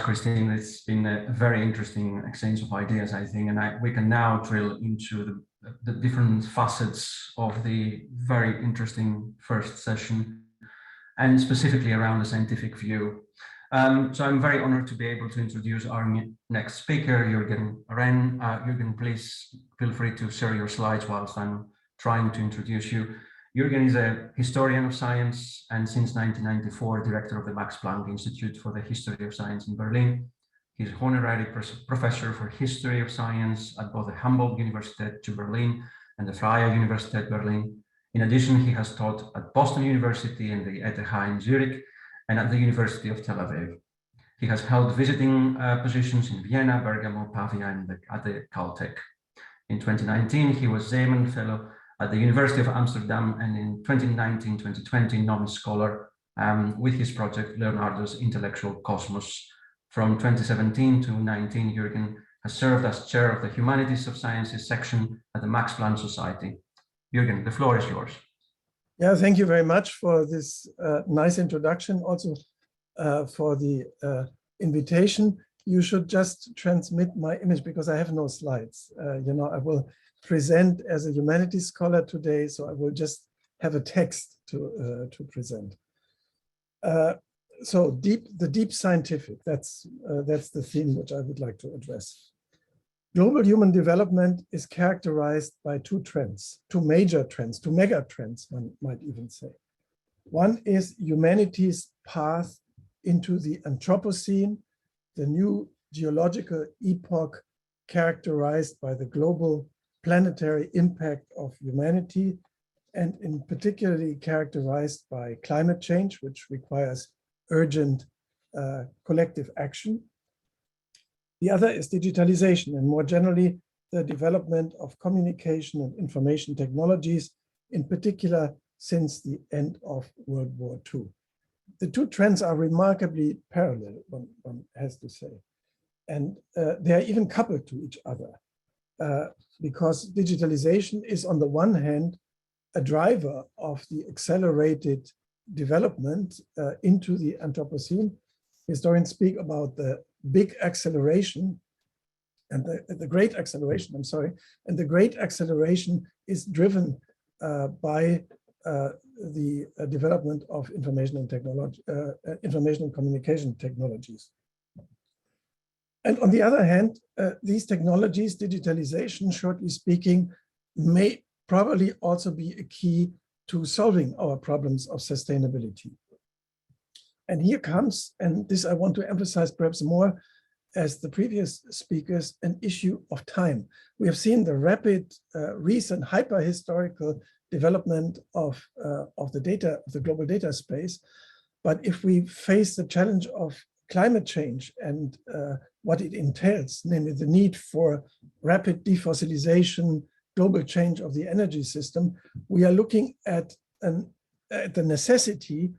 Christine. It's been a very interesting exchange of ideas, I think, and we can now drill into the different facets of the very interesting first session, and specifically around the scientific view. So I'm very honored to be able to introduce our next speaker, Juliane Schroot. Juliane, please feel free to share your slides whilst I'm trying to introduce you. Juliane is a historian of science and since 1994, director of the Max Planck Institute for the History of Science in Berlin. He's honorary professor for history of science at both the Humboldt Universität zu Berlin and the Freie Universität Berlin. In addition, he has taught at Boston University and the ETH in Zurich and at the University of Tel Aviv. He has held visiting positions in Vienna, Bergamo, Pavia, and at the Caltech. In 2019, he was Zeeman Fellow at the University of Amsterdam, and in 2019-2020, Nobel Scholar with his project Leonardo's Intellectual Cosmos. From 2017 to 2019, Juliane has served as chair of the Humanities of Sciences section at the Max Planck Society. Juliane, the floor is yours. Yeah, thank you very much for this nice introduction, also for the invitation. You should just transmit my image because I have no slides. You know, I will present as a humanities scholar today, so I will just have a text to present. So the deep scientific, that's the theme which I would like to address. Global human development is characterized by two trends, two major trends, two mega trends, one might even say. One is humanity's path into the Anthropocene, the new geological epoch characterized by the global planetary impact of humanity, and in particularly characterized by climate change, which requires urgent collective action. The other is digitalization, and more generally, the development of communication and information technologies, in particular since the end of World War II. The two trends are remarkably parallel, one has to say, and they are even coupled to each other. Because digitalization is on the one hand a driver of the accelerated development into the Anthropocene. Historians speak about the big acceleration and the great acceleration, and the great acceleration is driven by the development of information and communication technologies. And on the other hand, these technologies, digitalization, shortly speaking, may probably also be a key to solving our problems of sustainability. And here comes, and this I want to emphasize perhaps more as the previous speakers, an issue of time. We have seen the rapid, recent, hyper-historical development of the data, of the global data space. But if we face the challenge of climate change and what it entails, namely the need for rapid defossilization, global change of the energy system, we are looking at the necessity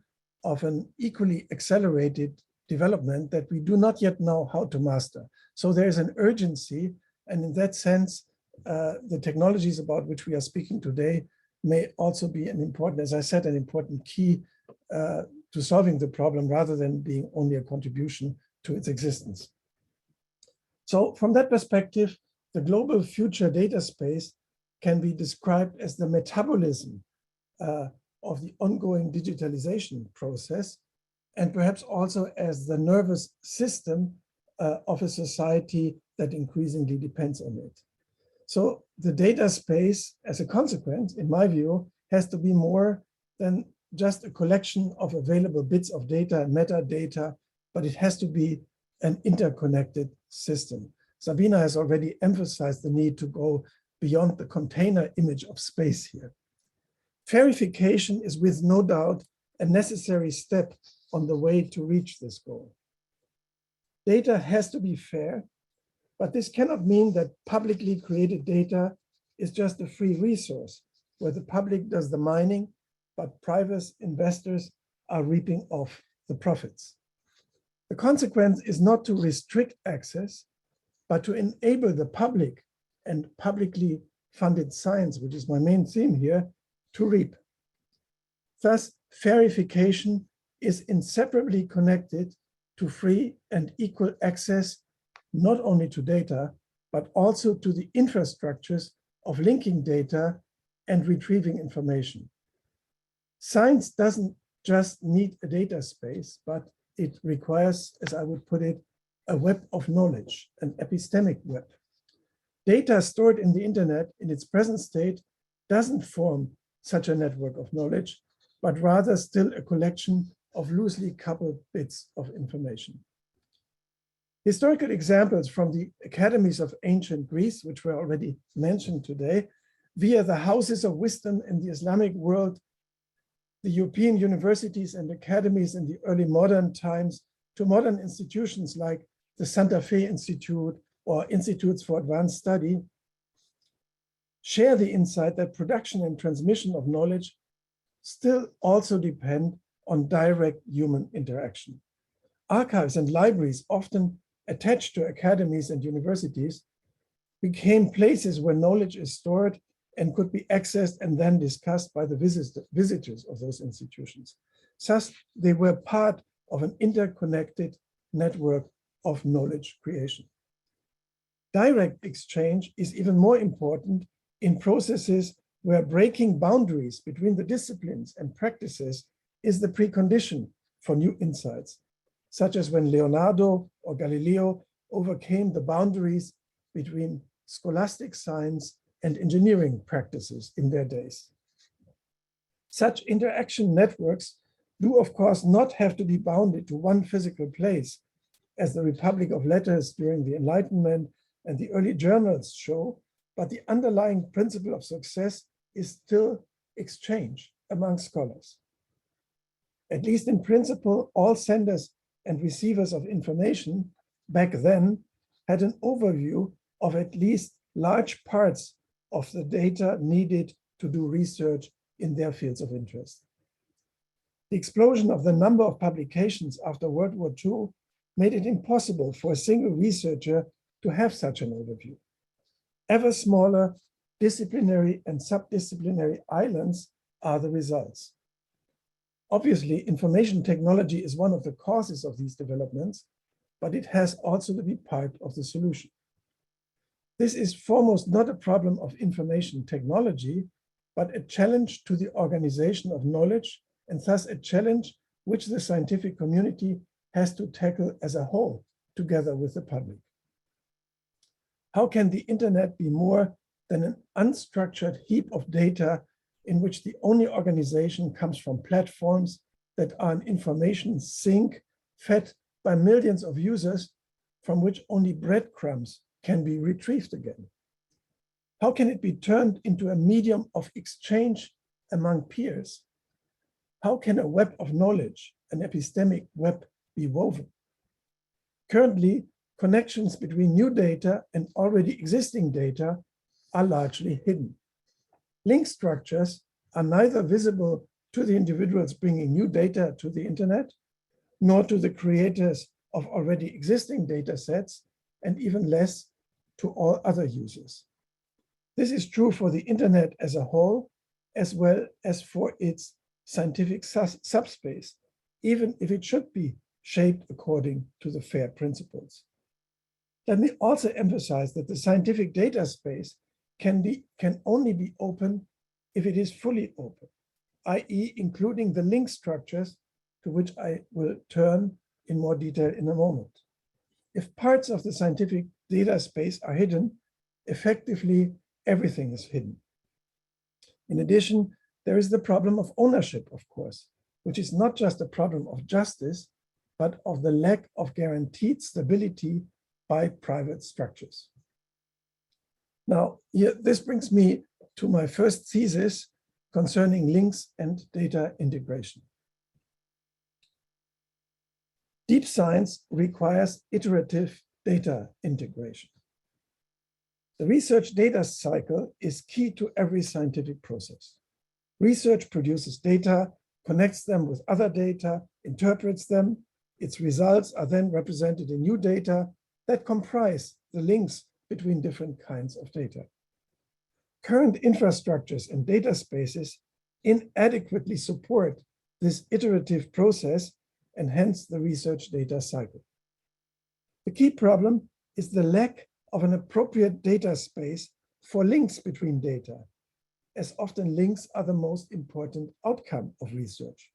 of an equally accelerated development that we do not yet know how to master. So there is an urgency, and in that sense, the technologies about which we are speaking today may also be an important, as I said, an important key to solving the problem rather than being only a contribution to its existence. So from that perspective, the global future data space can be described as the metabolism of the ongoing digitalization process, and perhaps also as the nervous system of a society that increasingly depends on it. So the data space, as a consequence, in my view, has to be more than just a collection of available bits of data and metadata, but it has to be an interconnected system. Sabina has already emphasized the need to go beyond the container image of space here. Verification is with no doubt a necessary step on the way to reach this goal. Data has to be fair, but this cannot mean that publicly created data is just a free resource where the public does the mining, but private investors are reaping off the profits. The consequence is not to restrict access, but to enable the public and publicly funded science, which is my main theme here, to reap. Thus, verification is inseparably connected to free and equal access not only to data, but also to the infrastructures of linking data and retrieving information. Science doesn't just need a data space, but it requires, as I would put it, a web of knowledge, an epistemic web. Data stored in the internet in its present state doesn't form such a network of knowledge, but rather still a collection of loosely coupled bits of information. Historical examples from the academies of ancient Greece, which were already mentioned today, via the houses of wisdom in the Islamic world, the European universities and academies in the early modern times, to modern institutions like the Santa Fe Institute or Institutes for Advanced Study, share the insight that production and transmission of knowledge still also depend on direct human interaction. Archives and libraries, often attached to academies and universities, became places where knowledge is stored and could be accessed and then discussed by the visitors of those institutions. Thus, they were part of an interconnected network of knowledge creation. Direct exchange is even more important in processes where breaking boundaries between the disciplines and practices is the precondition for new insights, such as when Leonardo or Galileo overcame the boundaries between scholastic science and engineering practices in their days. Such interaction networks do, of course, not have to be bounded to one physical place, as the Republic of Letters during the Enlightenment and the early journals show, but the underlying principle of success is still exchange among scholars. At least in principle, all senders and receivers of information back then had an overview of at least large parts of the data needed to do research in their fields of interest. The explosion of the number of publications after World War II made it impossible for a single researcher to have such an overview. Ever smaller disciplinary and subdisciplinary islands are the results. Obviously, information technology is one of the causes of these developments, but it has also to be part of the solution. This is foremost not a problem of information technology, but a challenge to the organization of knowledge, and thus a challenge which the scientific community has to tackle as a whole, together with the public. How can the internet be more than an unstructured heap of data in which the only organization comes from platforms that are an information sink fed by millions of users, from which only breadcrumbs can be retrieved again? How can it be turned into a medium of exchange among peers? How can a web of knowledge, an epistemic web, be woven? Currently, connections between new data and already existing data are largely hidden. Link structures are neither visible to the individuals bringing new data to the internet, nor to the creators of already existing data sets, and even less to all other users. This is true for the internet as a whole, as well as for its scientific subspace, even if it should be shaped according to the FAIR principles. Let me also emphasize that the scientific data space can only be open if it is fully open, i.e. including the link structures, to which I will turn in more detail in a moment. If parts of the scientific data space are hidden, effectively everything is hidden. In addition, there is the problem of ownership, of course, which is not just a problem of justice, but of the lack of guaranteed stability by private structures. Now, this brings me to my first thesis concerning links and data integration. Deep science requires iterative data integration. The research data cycle is key to every scientific process. Research produces data, connects them with other data, interprets them. Its results are then represented in new data that comprise the links between different kinds of data. Current infrastructures and data spaces inadequately support this iterative process and hence the research data cycle. The key problem is the lack of an appropriate data space for links between data, as often links are the most important outcome of research.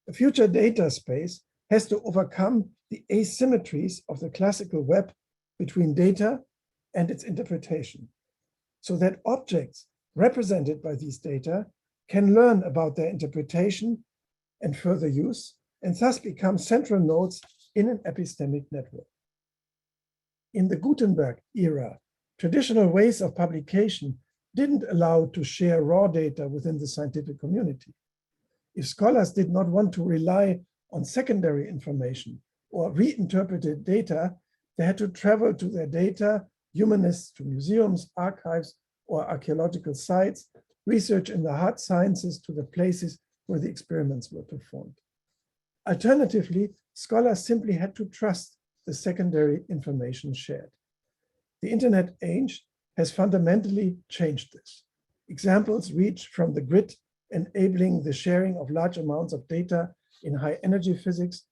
A future data space has to overcome the asymmetries of the classical web between data and its interpretation, so that objects represented by these data can learn about their interpretation and further use, and thus become central nodes in an epistemic network. In the Gutenberg era, traditional ways of publication didn't allow to share raw data within the scientific community. If scholars did not want to rely on secondary information or reinterpreted data, they had to travel to their data, humanists to museums, archives, or archaeological sites, research in the hard sciences to the places where the experiments were performed. Alternatively, scholars simply had to trust the secondary information shared. The internet age has fundamentally changed this. Examples reach from the grid enabling the sharing of large amounts of data in high energy physics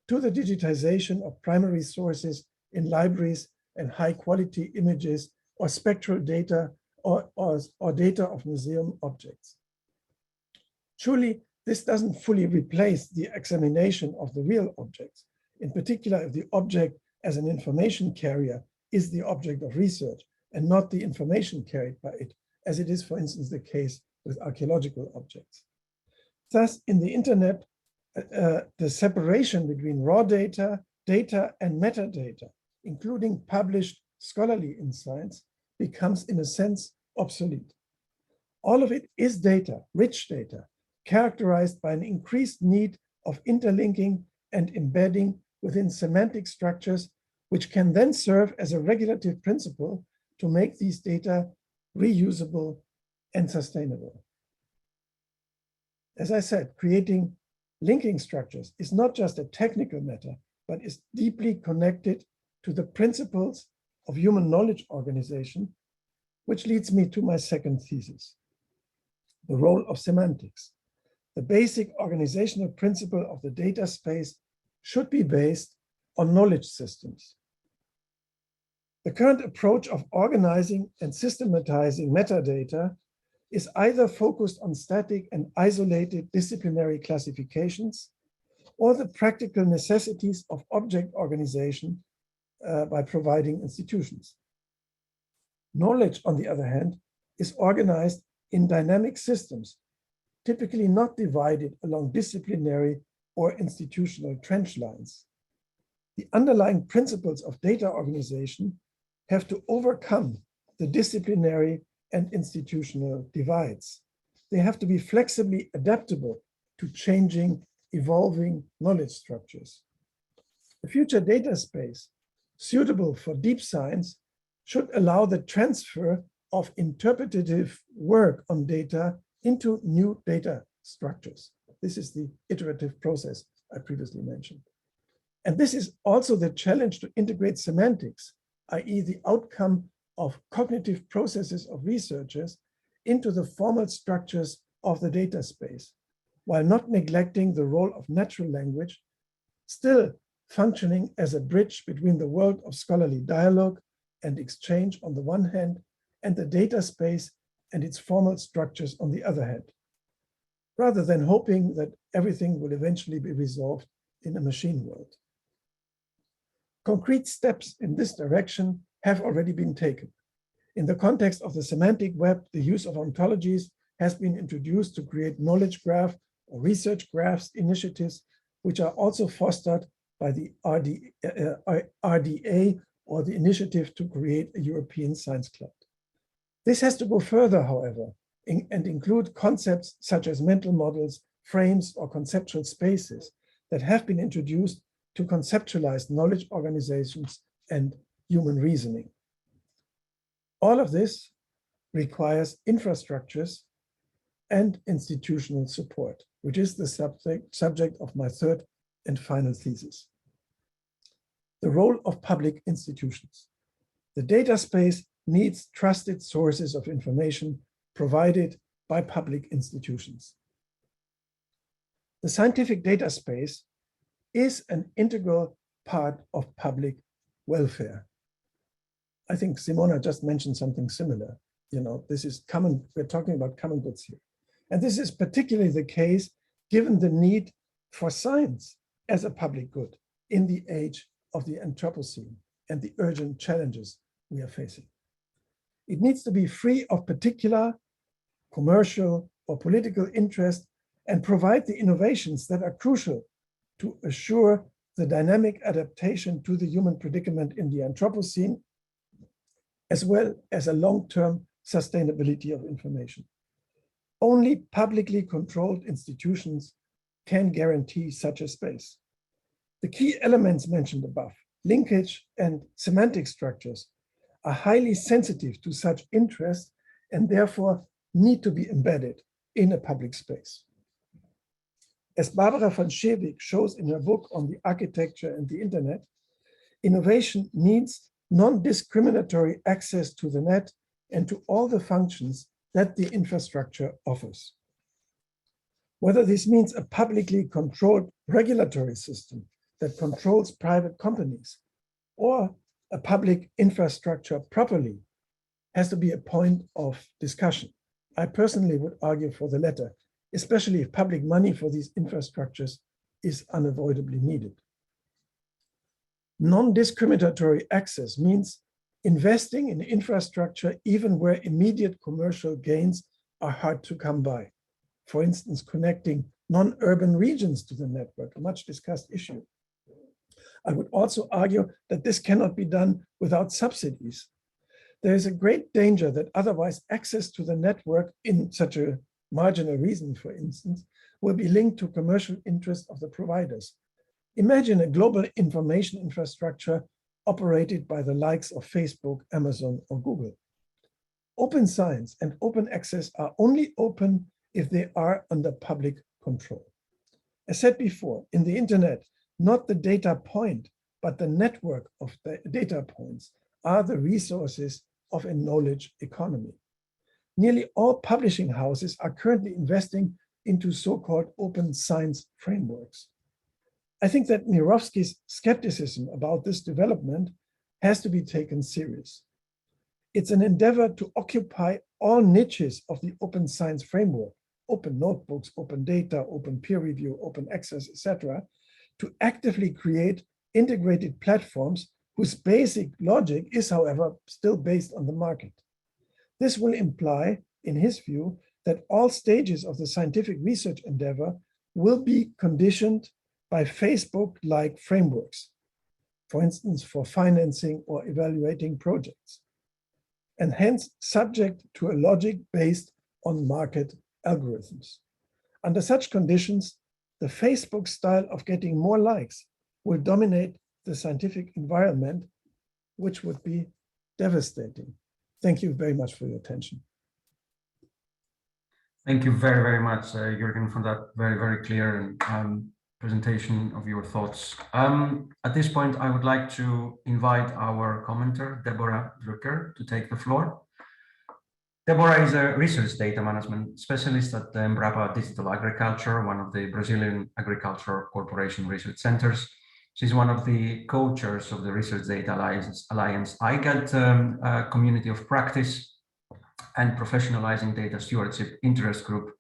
to the digitization of primary sources in libraries and high quality images or spectral data or data of museum objects. Surely, this doesn't fully replace the examination of the real objects, in particular if the object as an information carrier is the object of research and not the information carried by it, as it is, for instance, the case with archaeological objects. Thus, in the internet, the separation between raw data, data, and metadata, including published scholarly insights, becomes, in a sense, obsolete. All of it is data, rich data, characterized by an increased need of interlinking and embedding within semantic structures, which can then serve as a regulative principle to make these data reusable and sustainable. As I said, creating linking structures is not just a technical matter, but is deeply connected to the principles of human knowledge organization, which leads me to my second thesis, the role of semantics. The basic organizational principle of the data space should be based on knowledge systems. The current approach of organizing and systematizing metadata is either focused on static and isolated disciplinary classifications or the practical necessities of object organization by providing institutions. Knowledge, on the other hand, is organized in dynamic systems, typically not divided along disciplinary or institutional trench lines. The underlying principles of data organization have to overcome the disciplinary and institutional divides. They have to be flexibly adaptable to changing, evolving knowledge structures. The future data space, suitable for deep science, should allow the transfer of interpretative work on data into new data structures. This is the iterative process I previously mentioned. And this is also the challenge to integrate semantics, i.e. the outcome of cognitive processes of researchers into the formal structures of the data space, while not neglecting the role of natural language, still functioning as a bridge between the world of scholarly dialogue and exchange on the one hand, and the data space and its formal structures on the other hand, rather than hoping that everything will eventually be resolved in a machine world. Concrete steps in this direction have already been taken. In the context of the semantic web, the use of ontologies has been introduced to create knowledge graph or research graphs initiatives, which are also fostered by the RDA or the initiative to create a European Science Cloud. This has to go further, however, and include concepts such as mental models, frames, or conceptual spaces that have been introduced to conceptualize knowledge organizations and human reasoning. All of this requires infrastructures and institutional support, which is the subject of my third and final thesis. The role of public institutions. The data space needs trusted sources of information provided by public institutions. The scientific data space is an integral part of public welfare. I think Simona just mentioned something similar. This is common, we're talking about common goods here. And this is particularly the case given the need for science as a public good in the age of the Anthropocene and the urgent challenges we are facing. It needs to be free of particular commercial or political interest and provide the innovations that are crucial to assure the dynamic adaptation to the human predicament in the Anthropocene, as well as a long-term sustainability of information. Only publicly controlled institutions can guarantee such a space. The key elements mentioned above, linkage and semantic structures, are highly sensitive to such interest and therefore need to be embedded in a public space. As Barbara von Schewick shows in her book on the architecture and the internet, innovation needs non-discriminatory access to the net and to all the functions that the infrastructure offers. Whether this means a publicly controlled regulatory system that controls private companies or a public infrastructure properly has to be a point of discussion. I personally would argue for the latter, especially if public money for these infrastructures is unavoidably needed. Non-discriminatory access means investing in infrastructure even where immediate commercial gains are hard to come by. For instance, connecting non-urban regions to the network, a much discussed issue. I would also argue that this cannot be done without subsidies. There is a great danger that otherwise access to the network in such a marginal reason, for instance, will be linked to commercial interests of the providers. Imagine a global information infrastructure operated by the likes of Facebook, Amazon, or Google. Open science and open access are only open if they are under public control. As said before, in the internet, not the data point, but the network of the data points are the resources of a knowledge economy. Nearly all publishing houses are currently investing into so-called open science frameworks. I think that Mirovsky's skepticism about this development has to be taken serious. It's an endeavor to occupy all niches of the open science framework, open notebooks, open data, open peer review, open access, etc., to actively create integrated platforms whose basic logic is, however, still based on the market. This will imply, in his view, that all stages of the scientific research endeavor will be conditioned by Facebook-like frameworks, for instance, for financing or evaluating projects, and hence subject to a logic based on market algorithms. Under such conditions, the Facebook style of getting more likes will dominate the scientific environment, which would be devastating. Thank you very much for your attention. Thank you very, very much, Jürgen, for that very, very clear presentation of your thoughts. At this point, I would like to invite our commenter, Deborah Drucker, to take the floor. Deborah is a research data management specialist at the Embrapa Digital Agriculture, one of the Brazilian Agriculture Corporation research centers. She's one of the co-chairs of the Research Data Alliance IGAD community of practice and professionalizing data stewardship interest group,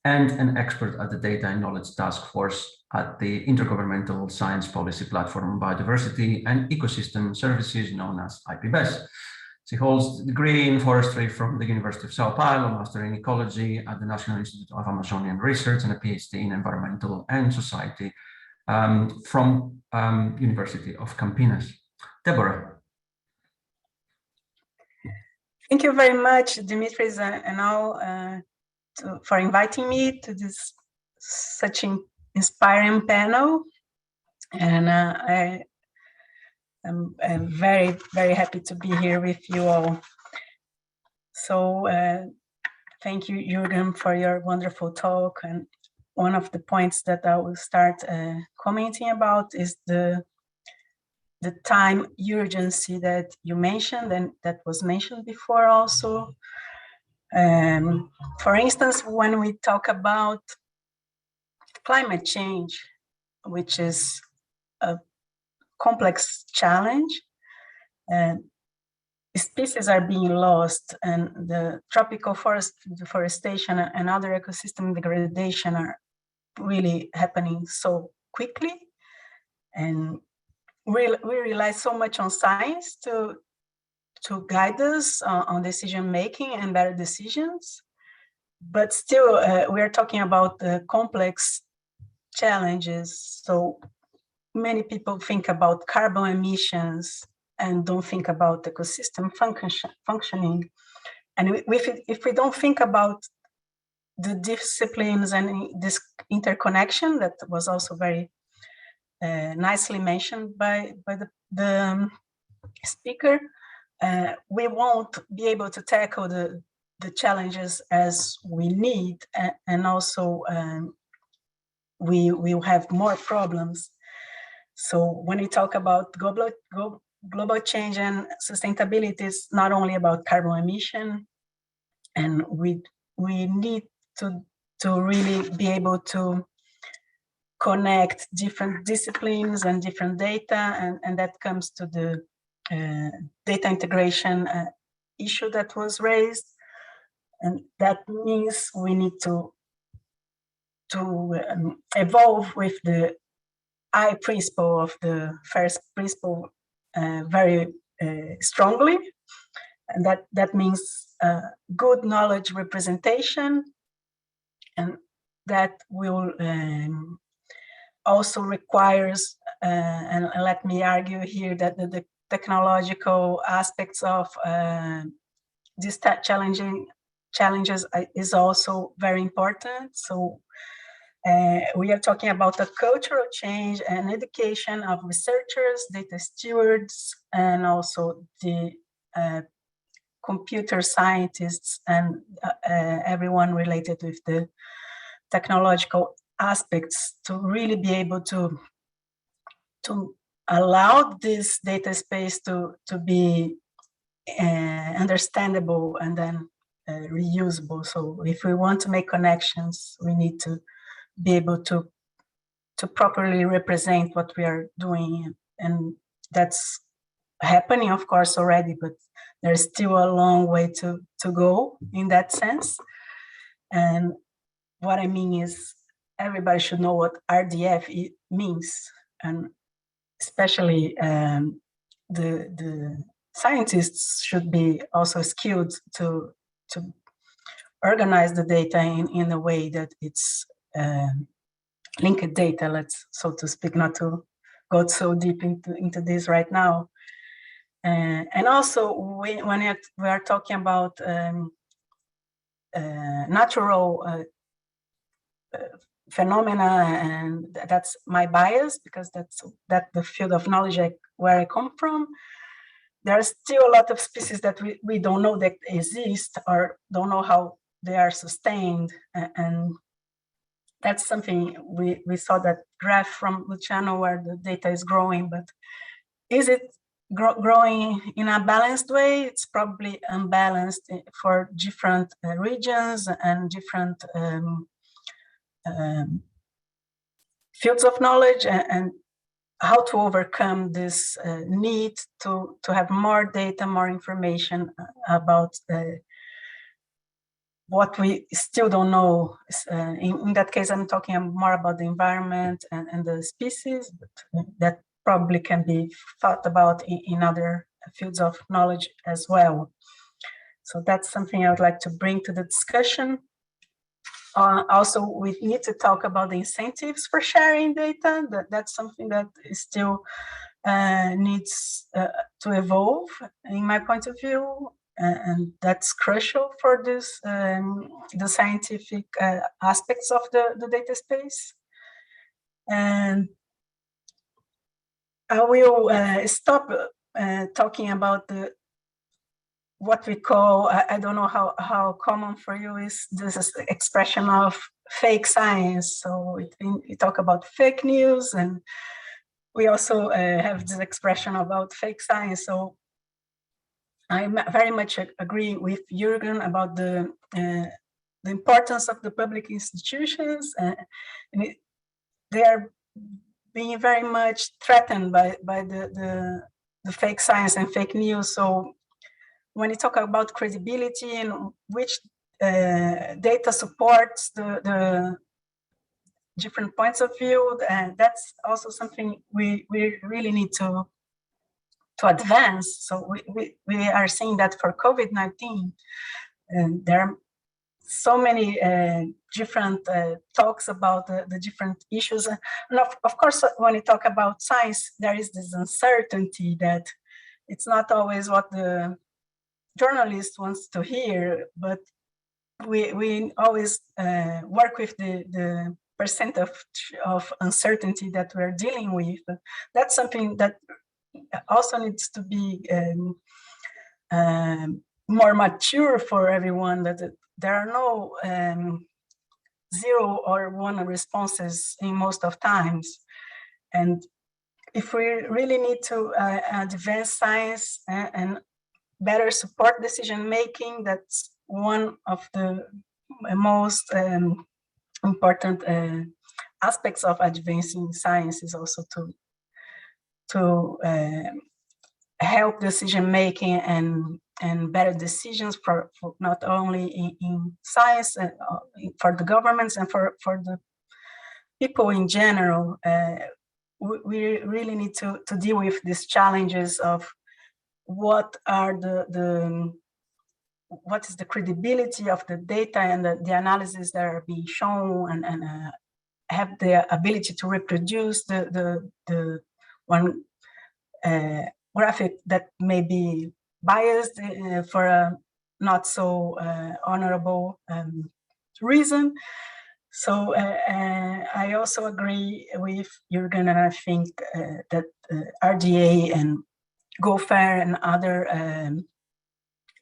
and an expert at the Data and Knowledge Task Force at the Intergovernmental Science Policy Platform on Biodiversity and Ecosystem Services, known as IPBES. She holds a degree in forestry from the University of Sao Paulo, a master in ecology at the National Institute of Amazonian Research, and a PhD in environmental and society from University of Campinas. Deborah. Thank you very much, Dimitris and all, for inviting me to this such an inspiring panel. And I'm very, very happy to be here with you all. So thank you, Jürgen, for your wonderful talk. And one of the points that I will start commenting about is the time urgency that you mentioned and that was mentioned before also. For instance, when we talk about climate change, which is a complex challenge, and species are being lost, and the tropical forest deforestation and other ecosystem degradation are really happening so quickly. And we rely so much on science to guide us on decision making and better decisions. But still, we are talking about complex challenges. So many people think about carbon emissions and don't think about ecosystem functioning. And if we don't think about the disciplines and this interconnection that was also very nicely mentioned by the speaker, we won't be able to tackle the challenges as we need, and also we will have more problems. So when we talk about global change and sustainability, is not only about carbon emission, and we need to really be able to connect different disciplines and different data, and that comes to the data integration issue that was raised. And that means we need to evolve with the I principle of the first principle very strongly. And that means good knowledge representation, and that will also requires, and let me argue here, that the technological aspects of these challenges is also very important. So we are talking about a cultural change and education of researchers, data stewards, and also the computer scientists and everyone related with the technological aspects, to really be able to allow this data space to be understandable and then reusable. So if we want to make connections, we need to be able to properly represent what we are doing, and that's happening, of course, already, but there's still a long way to go in that sense. And what I mean is, everybody should know what RDF means, and especially the scientists should be also skilled to organize the data in a way that it's linked data, let's so to speak, not to go so deep into this right now. And also, when we are talking about natural phenomena, and that's my bias, because that's the field of knowledge where I come from. There are still a lot of species that we don't know that exist, or don't know how they are sustained, and that's something we saw that graph from Luciano where the data is growing, but is it growing in a balanced way? It's probably unbalanced for different regions and different fields of knowledge, and how to overcome this need to have more data, more information about what we still don't know. In that case, I'm talking more about the environment and the species, but that probably can be thought about in other fields of knowledge as well. So that's something I would like to bring to the discussion. Also, we need to talk about the incentives for sharing data. That's something that still needs to evolve, in my point of view, and that's crucial for this the scientific aspects of the data space. And I will stop talking about what we call, I don't know how common for you is this expression of fake science. So we talk about fake news, and we also have this expression about fake science. So I very much agree with Jürgen about the importance of the public institutions. They are being very much threatened by the fake science and fake news. So when you talk about credibility and which data supports the different points of view, and that's also something we really need to advance. So we are seeing that for COVID-19, and there are so many different talks about the different issues. And of course, when you talk about science, there is this uncertainty that it's not always what the journalist wants to hear, but we always work with the percent of uncertainty that we're dealing with. That's something that also needs to be more mature for everyone, that there are no 0 or 1 responses in most of times. And if we really need to advance science and better support decision making, that's one of the most important aspects of advancing science, is also to help decision making and better decisions for not only in science, for the governments and for the people in general. We really need to deal with these challenges of what are what is the credibility of the data and the analysis that are being shown, and have the ability to reproduce the one graphic that may be biased for a not so honorable reason. So I also agree with Jürgen, and I think that RDA and GoFair and other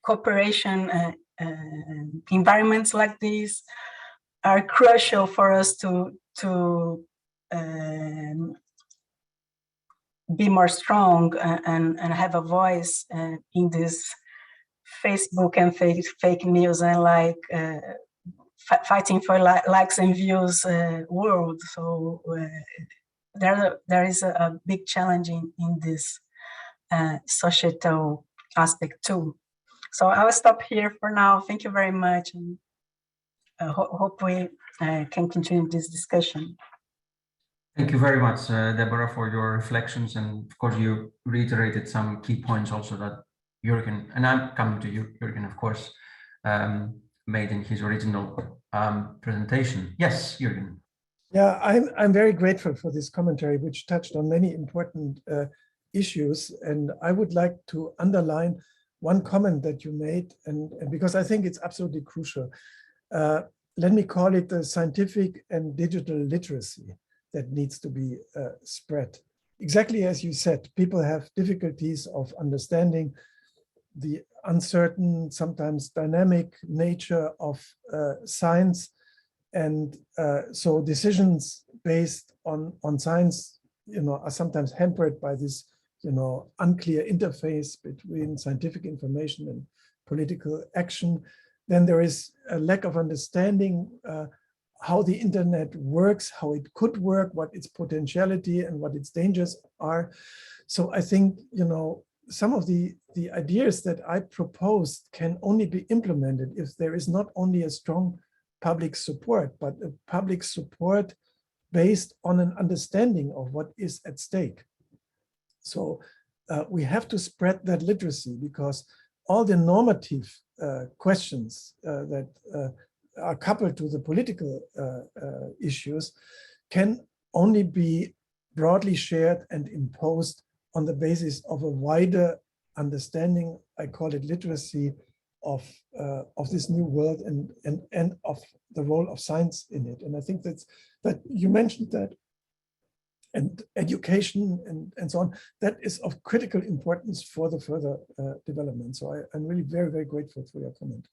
cooperation environments like these are crucial for us to be more strong and have a voice in this Facebook and fake news and fighting for likes and views world. So there is a big challenge in this societal aspect too. So I will stop here for now. Thank you very much, and hope we can continue this discussion. Thank you very much, Deborah, for your reflections. And of course, you reiterated some key points also that Jürgen, and I'm coming to you, Jürgen, of course, made in his original presentation. Yes, Jürgen. Yeah, I'm very grateful for this commentary, which touched on many important issues. And I would like to underline one comment that you made, and because I think it's absolutely crucial. Let me call it the scientific and digital literacy that needs to be spread. Exactly as you said, people have difficulties of understanding the uncertain, sometimes dynamic nature of science. And so decisions based on science, are sometimes hampered by this, unclear interface between scientific information and political action. Then there is a lack of understanding how the internet works, how it could work, what its potentiality and what its dangers are. So I think, some of the ideas that I proposed can only be implemented if there is not only a strong public support, but a public support based on an understanding of what is at stake. So we have to spread that literacy, because all the normative questions that are coupled to the political issues can only be broadly shared and imposed on the basis of a wider understanding, I call it literacy, of this new world and of the role of science in it. And I think that you mentioned that, and education and so on, that is of critical importance for the further development. So I'm really very, very grateful for your comment.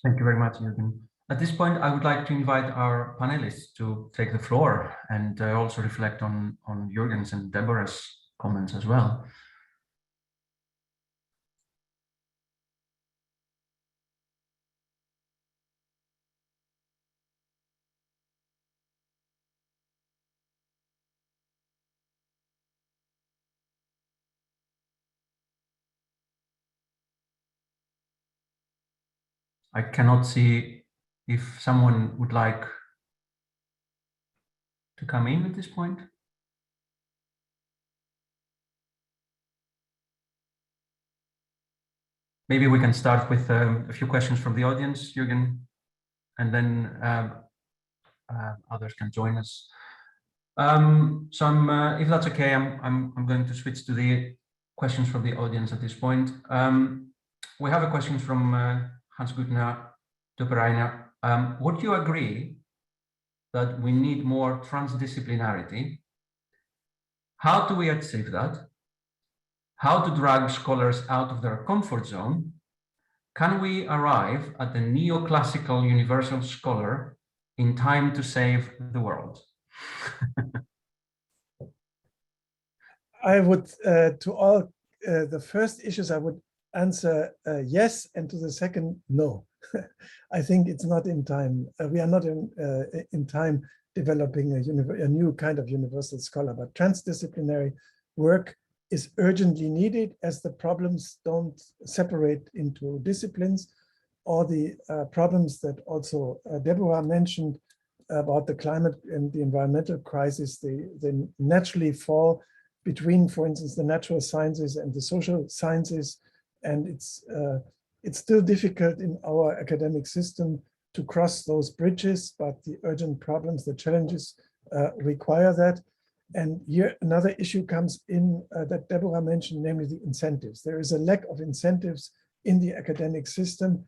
Thank you very much, Jürgen. At this point, I would like to invite our panelists to take the floor and also reflect on Jürgen's and Deborah's comments as well. I cannot see if someone would like to come in at this point. Maybe we can start with a few questions from the audience, Jürgen, and then others can join us. If that's okay, I'm going to switch to the questions from the audience at this point. We have a question from Hans-Gutner Dupereiner. Would you agree that we need more transdisciplinarity? How do we achieve that? How to drag scholars out of their comfort zone? Can we arrive at the neoclassical universal scholar in time to save the world? I would, to all the first issues, I would answer yes, and to the second, no. I think it's not in time. We are not in time developing a new kind of universal scholar, but transdisciplinary work is urgently needed as the problems don't separate into disciplines, or the problems that also Deborah mentioned about the climate and the environmental crisis, they naturally fall between, for instance, the natural sciences and the social sciences. And it's still difficult in our academic system to cross those bridges, but the urgent problems, the challenges require that. And here another issue comes in that Deborah mentioned, namely the incentives. There is a lack of incentives in the academic system,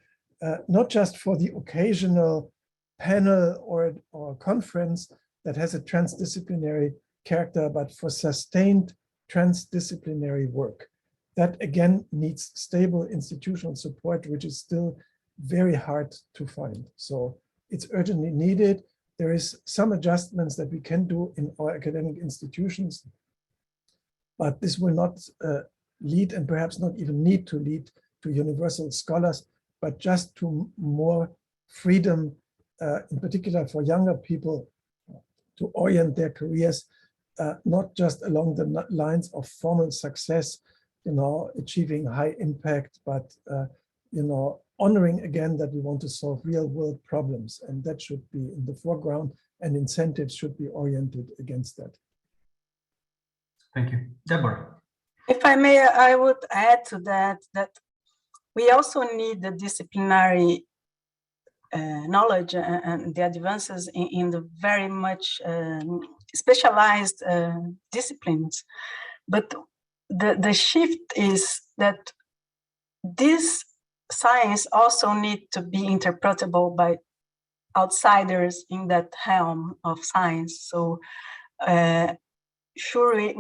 not just for the occasional panel or conference that has a transdisciplinary character, but for sustained transdisciplinary work. That again needs stable institutional support, which is still very hard to find. So it's urgently needed. There is some adjustments that we can do in our academic institutions, but this will not lead, and perhaps not even need to lead, to universal scholars, but just to more freedom, in particular for younger people, to orient their careers, not just along the lines of formal success, achieving high impact, but honoring again that we want to solve real world problems, and that should be in the foreground, and incentives should be oriented against that. Thank you. Deborah. If I may, I would add to that we also need the disciplinary knowledge and the advances in the very much specialized disciplines. But the shift is that this science also need to be interpretable by outsiders in that realm of science. So sure, we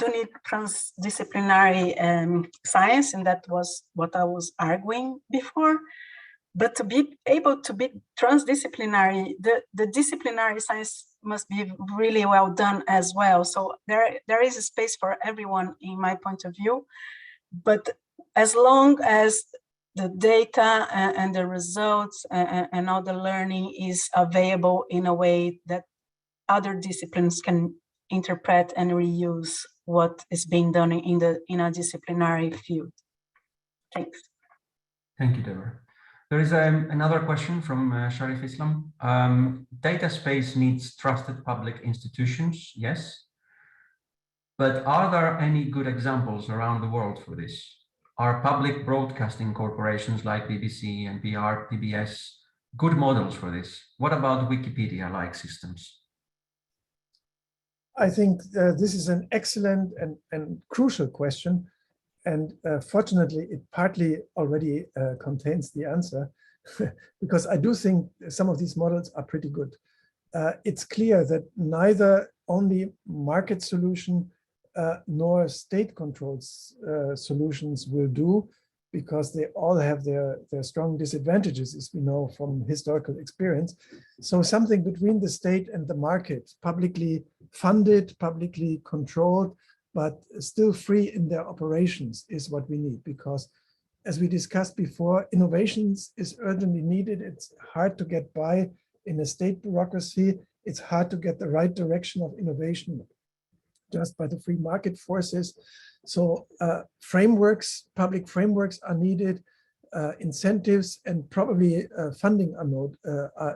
do need transdisciplinary science, and that was what I was arguing before. But to be able to be transdisciplinary, the disciplinary science must be really well done as well. So there is a space for everyone, in my point of view. But as long as the data and the results and all the learning is available in a way that other disciplines can interpret and reuse what is being done in a disciplinary field. Thanks. Thank you, Deborah. There is another question from Sharif Islam. Data space needs trusted public institutions, yes. But are there any good examples around the world for this? Are public broadcasting corporations like BBC, NPR, PBS good models for this? What about Wikipedia-like systems? I think this is an excellent and crucial question. And fortunately, it partly already contains the answer, because I do think some of these models are pretty good. It's clear that neither only market solution nor state-controlled solutions will do, because they all have their strong disadvantages, as we know from historical experience. So something between the state and the market, publicly funded, publicly controlled, but still free in their operations, is what we need. Because as we discussed before, innovations is urgently needed. It's hard to get by in a state bureaucracy. It's hard to get the right direction of innovation just by the free market forces. So frameworks, public frameworks are needed. incentives and probably funding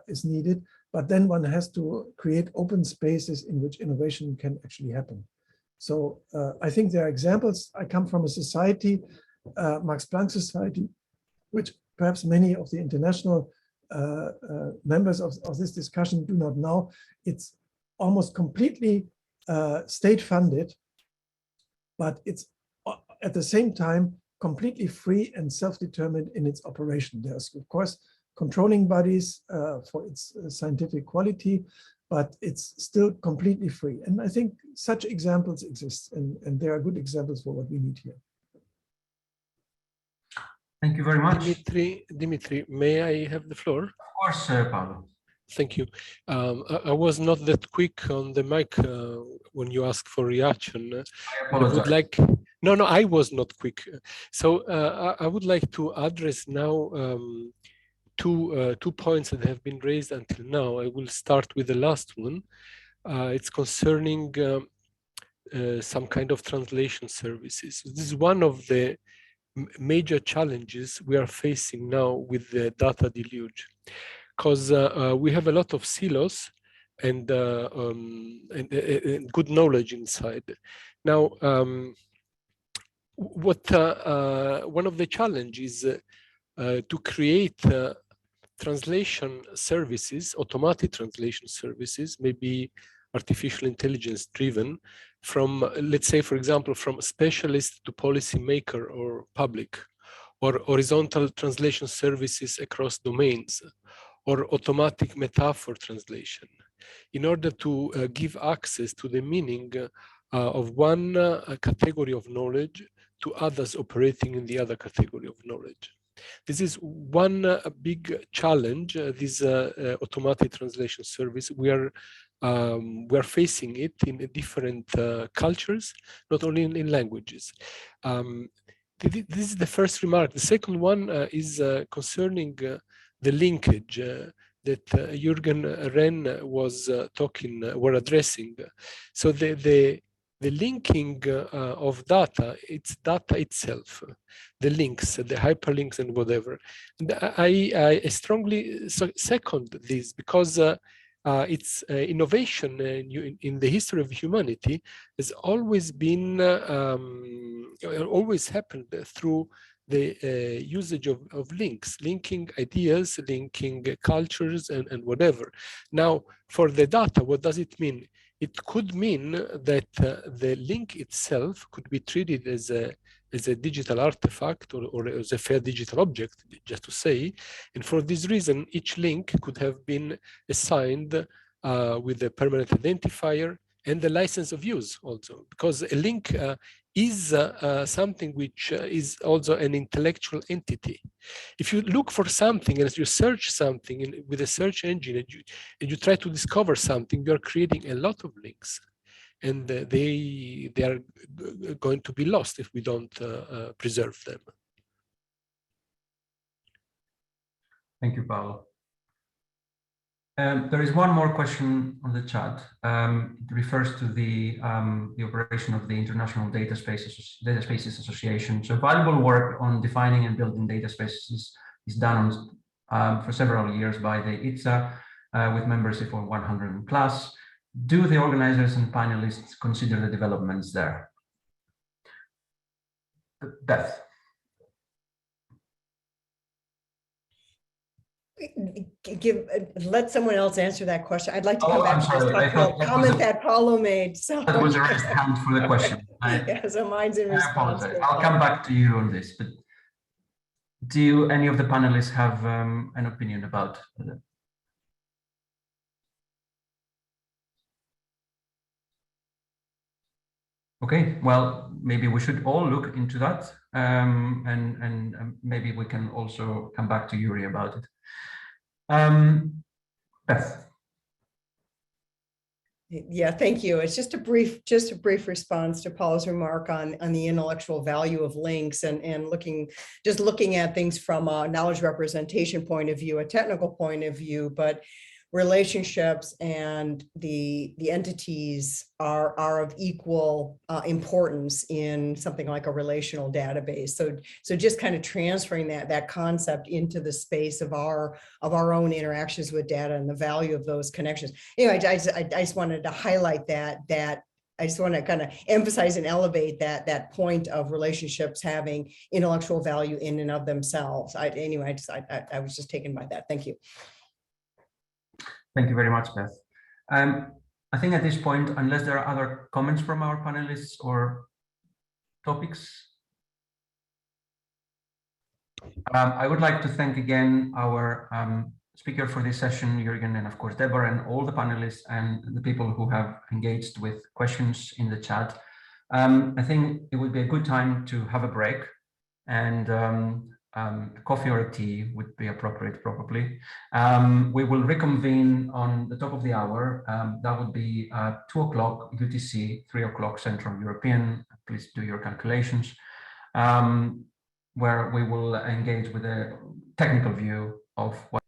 is needed, but then one has to create open spaces in which innovation can actually happen. So I think there are examples. I come from a society, Max Planck Society, which perhaps many of the international members of this discussion do not know. It's almost completely state-funded, but it's at the same time completely free and self-determined in its operation. There's, of course, controlling bodies for its scientific quality, but it's still completely free. And I think such examples exist, and there are good examples for what we need here. Thank you very much. Dimitri, may I have the floor? Of course, Paolo. Thank you. I was not that quick on the mic when you asked for reaction. I apologize. No, I was not quick. So I would like to address now two points that have been raised until now. I will start with the last one. It's concerning some kind of translation services. This is one of the major challenges we are facing now with the data deluge, because we have a lot of silos and good knowledge inside. Now, one of the challenges is to create translation services, automatic translation services, maybe artificial intelligence driven, from, let's say, for example, from specialist to policymaker or public, or horizontal translation services across domains, or automatic metaphor translation, in order to give access to the meaning of one category of knowledge to others operating in the other category of knowledge. This is one big challenge, this automatic translation service. We are facing it in different cultures, not only in languages. This is the first remark. The second one is concerning the linkage that Jürgen Renn was addressing. So the linking of data, it's data itself, the links, the hyperlinks and whatever. And I strongly second this, because it's innovation in the history of humanity has always been, always happened through the usage of links, linking ideas, linking cultures and whatever. Now, for the data, what does it mean? It could mean that the link itself could be treated as a digital artifact or as a fair digital object, just to say. And for this reason, each link could have been assigned with a permanent identifier and the license of use also, because a link is something which is also an intellectual entity. If you look for something and you search something with a search engine and you try to discover something, you are creating a lot of links, and they are going to be lost if we don't preserve them. Thank you, Paolo. There is one more question on the chat. It refers to the operation of the International Data Spaces Association. So valuable work on defining and building data spaces is done for several years by the ITSA with membership of 100 plus. Do the organizers and panelists consider the developments there? Beth. Let someone else answer that question. I'd like to come back to this comment that Paolo made. So that was a raised hand for the question. Yeah, so mine's in response. I'll come back to you on this, but do any of the panelists have an opinion about that? Okay, well, maybe we should all look into that, and maybe we can also come back to Yuri about it. Beth. Yeah, thank you. It's just a brief response to Paul's remark on the intellectual value of links and looking at things from a knowledge representation point of view, a technical point of view. But relationships and the entities are of equal importance in something like a relational database. So just kind of transferring that concept into the space of our own interactions with data and the value of those connections. Anyway, I just wanted to highlight that I just want to kind of emphasize and elevate that point of relationships having intellectual value in and of themselves. I was just taken by that. Thank you. Thank you very much, Beth. I think at this point, unless there are other comments from our panelists or topics, I would like to thank again our speaker for this session, Jürgen, and of course, Deborah, and all the panelists and the people who have engaged with questions in the chat. I think it would be a good time to have a break, and coffee or a tea would be appropriate, probably. We will reconvene on the top of the hour. That would be 2 o'clock UTC, 3 o'clock Central European. Please do your calculations, where we will engage with a technical view of what.